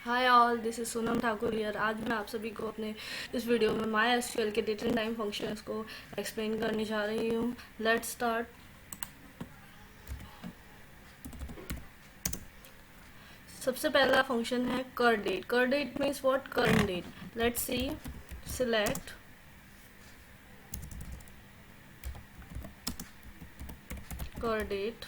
Hi all, this is Sonam Thakur here. आज मैं आप सभी को अपने इस वीडियो में माई एसक्यूएल के डेट एंड टाइम फंक्शंस को एक्सप्लेन करने जा रही हूँ। Let's start. सबसे पहला फंक्शन है curdate. Curdate means what? Current date. Let's see. Select curdate.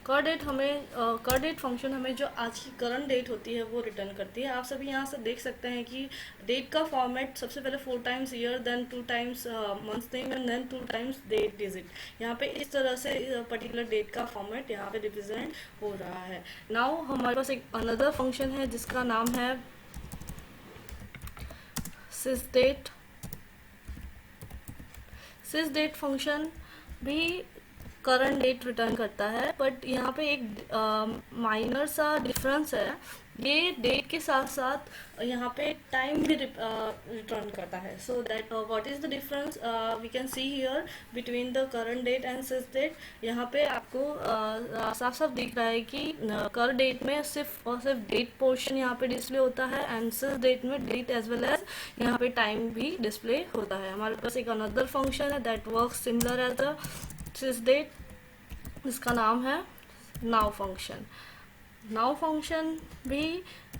Curdate function हमें जो आज की करंट डेट होती है वो रिटर्न करती है। आप सभी यहाँ से देख सकते हैं कि डेट का फॉर्मेट सबसे पहले 4 times year, then 2 times month name and then 2 times date digit. यहाँ पे इस तरह से पर्टिकुलर डेट का फॉर्मेट यहाँ पे रिप्रेजेंट हो रहा है। नाउ हमारे पास एक अनदर फंक्शन है जिसका नाम है सिस डेट। सिस डेट फंक्शन भी करंट डेट रिटर्न करता है, बट यहाँ पे एक माइनर सा डिफरेंस है। ये डेट के साथ साथ यहाँ पे टाइम भी रिटर्न करता है। So that what is the difference we can see here between the current date and sysdate. यहाँ पे आपको साफ साफ दिख रहा है कि कर डेट में सिर्फ और सिर्फ डेट पोर्शन यहाँ पे डिस्प्ले होता है एंड सिस डेट में डेट एज वेल एज यहाँ पे टाइम भी डिस्प्ले होता है। हमारे पास एक अनदर फंक्शन है that work similar as the sysdate, इसका नाम है नाउ फंक्शन। नाउ फंक्शन भी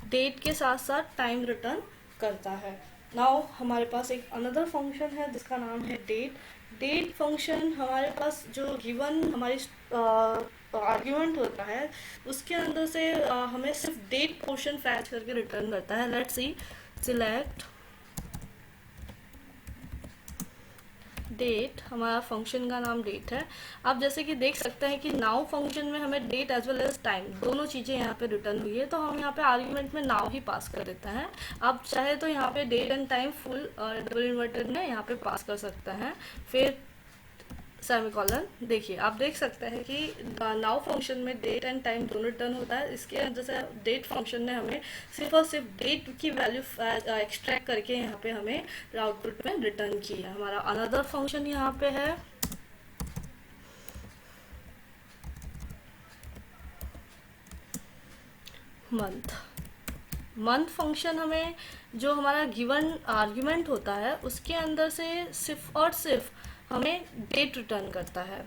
डेट के साथ साथ टाइम रिटर्न करता है। नाउ हमारे पास एक अनदर फंक्शन है जिसका नाम है डेट। डेट फंक्शन हमारे पास जो गिवन हमारी आर्ग्यूमेंट होता है उसके अंदर से हमें सिर्फ डेट पोर्शन फैच करके रिटर्न करता है। Let's see. Select date. हमारा फंक्शन का नाम डेट है। आप जैसे कि देख सकते हैं कि नाउ फंक्शन में हमें date as well as time दोनों चीज़ें यहाँ पे रिटर्न हुई है, तो हम यहाँ पे आर्ग्यूमेंट में नाउ ही पास कर देते हैं। आप चाहे तो यहाँ पे date and time full double inverted में यहाँ पे पास कर सकते हैं, फिर सेमीकोलन। देखिए, आप देख सकते हैं कि नाउ फंक्शन में डेट एंड टाइम दोनों रिटर्न होता है। इसके अंदर से डेट फंक्शन ने हमें सिर्फ और सिर्फ डेट की वैल्यू एक्सट्रैक्ट करके यहाँ पे हमें आउटपुट में रिटर्न की है। हमारा अनदर फंक्शन यहाँ पे है मंथ। मंथ फंक्शन हमें जो हमारा गिवन आर्ग्यूमेंट होता है उसके अंदर से सिर्फ और सिर्फ हमें डेट रिटर्न करता है,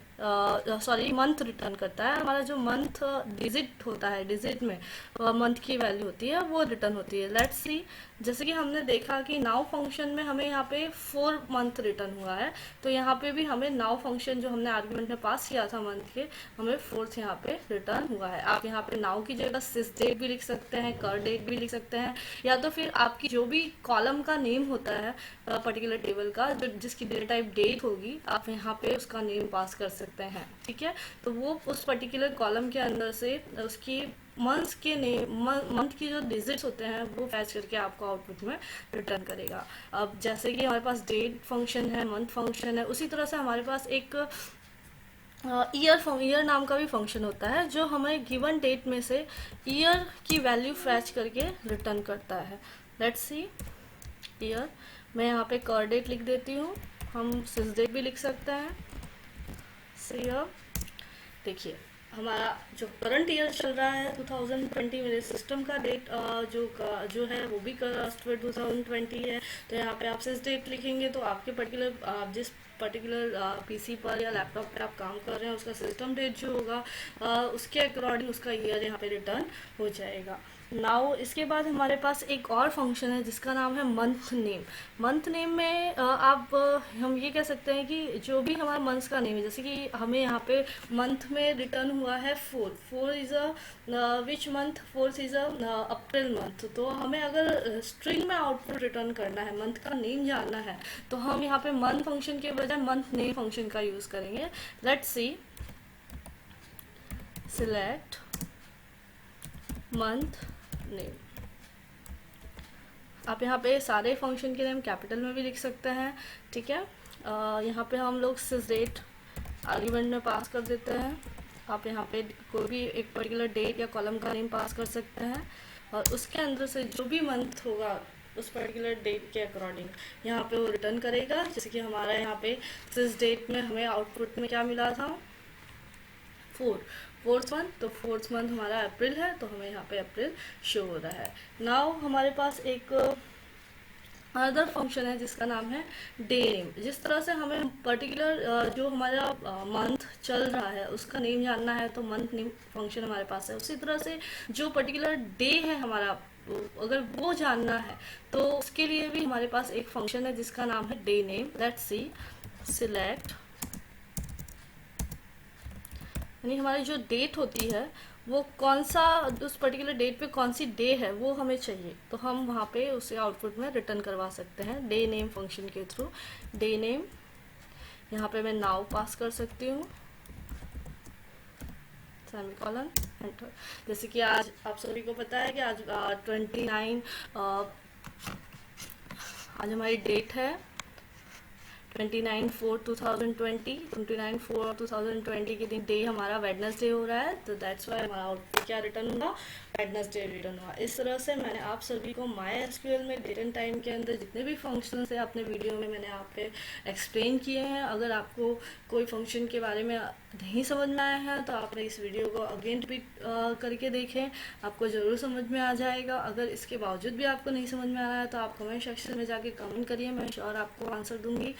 सॉरी मंथ रिटर्न करता है। हमारा जो मंथ डिजिट होता है, डिजिट में मंथ की वैल्यू होती है वो रिटर्न होती है। लेट्स सी। जैसे कि हमने देखा कि नाउ फंक्शन में हमें यहाँ पे 4 मंथ रिटर्न हुआ है, तो यहाँ पे भी हमें नाउ फंक्शन जो हमने आर्ग्यूमेंट में पास किया था मंथ के, हमें 4th यहाँ पे रिटर्न हुआ है। आप यहाँ पे नाउ की जगह सिस डेट भी लिख सकते हैं, कर डेट भी लिख सकते हैं, या तो फिर आपकी जो भी कॉलम का नेम होता है पर्टिकुलर टेबल का, जो जिसकी डेटा टाइप डेट होगी, आप यहाँ पे उसका नेम पास कर सकते हैं। ठीक है, तो वो उस पर्टिकुलर कॉलम के अंदर से उसकी मंथ्स के नेम, मंथ की जो डिजिट्स होते हैं वो फैच करके आपको आउटपुट में रिटर्न करेगा। अब जैसे कि हमारे पास डेट फंक्शन है, मंथ फंक्शन है, उसी तरह से हमारे पास एक ईयर नाम का भी फंक्शन होता है जो हमें गिवन डेट में से ईयर की वैल्यू फैच करके रिटर्न करता है। Let's C. ईयर, मैं यहाँ पे कर डेट लिख देती हूँ, हम सिस डेट भी लिख सकते हैं। ईयर, देखिए हमारा जो करंट ईयर चल रहा है 2020, मेरे सिस्टम का डेट जो है वो भी सॉफ्टवेयर 2020 है। तो यहाँ पे आप सिस डेट लिखेंगे तो आपके पर्टिकुलर जिस पर्टिकुलर पीसी पर या लैपटॉप पे आप काम कर रहे हैं उसका सिस्टम डेट जो होगा उसके अकॉर्डिंग उसका ईयर यहाँ पे रिटर्न हो जाएगा। नाउ इसके बाद हमारे पास एक और फंक्शन है जिसका नाम है मंथ नेम। मंथ नेम में हम ये कह सकते हैं कि जो भी हमारा मंथ का नेम है, जैसे कि हमें यहाँ पे मंथ में रिटर्न हुआ है 4 is a which month, 4th is a April month. तो हमें अगर स्ट्रिंग में आउटपुट रिटर्न करना है, मंथ का नेम जानना है, तो हम यहाँ पे मंथ फंक्शन के बजाय मंथ नेम फंक्शन का यूज करेंगे। Let's see. Select month name. आप यहाँ पे सारे फंक्शन के नेम कैपिटल में भी लिख सकते हैं। ठीक है, यहाँ पे हम लोग सिस डेट आर्ग्यूमेंट में पास कर देते हैं। आप यहाँ पे कोई भी एक पर्टिकुलर डेट या कॉलम का नेम पास कर सकते हैं और उसके अंदर से जो भी मंथ होगा उस पर्टिकुलर डेट के अकॉर्डिंग यहाँ पे वो रिटर्न करेगा। जैसे कि हमारा यहाँ पे सिस डेट में हमें आउटपुट में क्या मिला था, फोर्थ मंथ, तो फोर्थ मंथ हमारा अप्रैल है, तो हमें यहाँ पे अप्रैल शो हो रहा है। नाउ हमारे पास एक अदर फंक्शन है जिसका नाम है डे नेम। जिस तरह से हमें पर्टिकुलर जो हमारा मंथ चल रहा है उसका नेम जानना है, तो मंथ नेम फंक्शन हमारे पास है। उसी तरह से जो पर्टिकुलर डे है हमारा, अगर वो जानना है तो उसके लिए भी हमारे पास एक फंक्शन है जिसका नाम है day name. Let's see, select, यानी हमारी जो डेट होती है वो कौन सा, उस पर्टिकुलर डेट पे कौन सी डे है वो हमें चाहिए, तो हम वहाँ पे उसे आउटपुट में रिटर्न करवा सकते हैं डे नेम फंक्शन के थ्रू। डे नेम, यहाँ पे मैं नाउ पास कर सकती हूँ, सेमीकोलन, एंटर। जैसे कि आज आप सभी को पता है कि आज 29 आज हमारी डेट है 29/4/2020 के दिन डे हमारा वेडनेसडे हो रहा है, तो दैट्स वाई हमारा आउटपुट क्या रिटर्न हुआ, वेडनेसडे रिटर्न हुआ। इस तरह से मैंने आप सभी को माई एसक्यूएल में डेट एंड टाइम के अंदर जितने भी फंक्शंस है अपने वीडियो में मैंने आप पे एक्सप्लेन किए हैं। अगर आपको कोई फंक्शन के बारे में नहीं समझ में आया है तो आप इस वीडियो को अगेन रिपीट करके देखें, आपको ज़रूर समझ में आ जाएगा। अगर इसके बावजूद भी आपको नहीं समझ में आ रहा है तो आप कमेंट सेक्शन में जाके कमेंट करिए, मैं श्योर आपको आंसर दूंगी।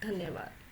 धन्यवाद।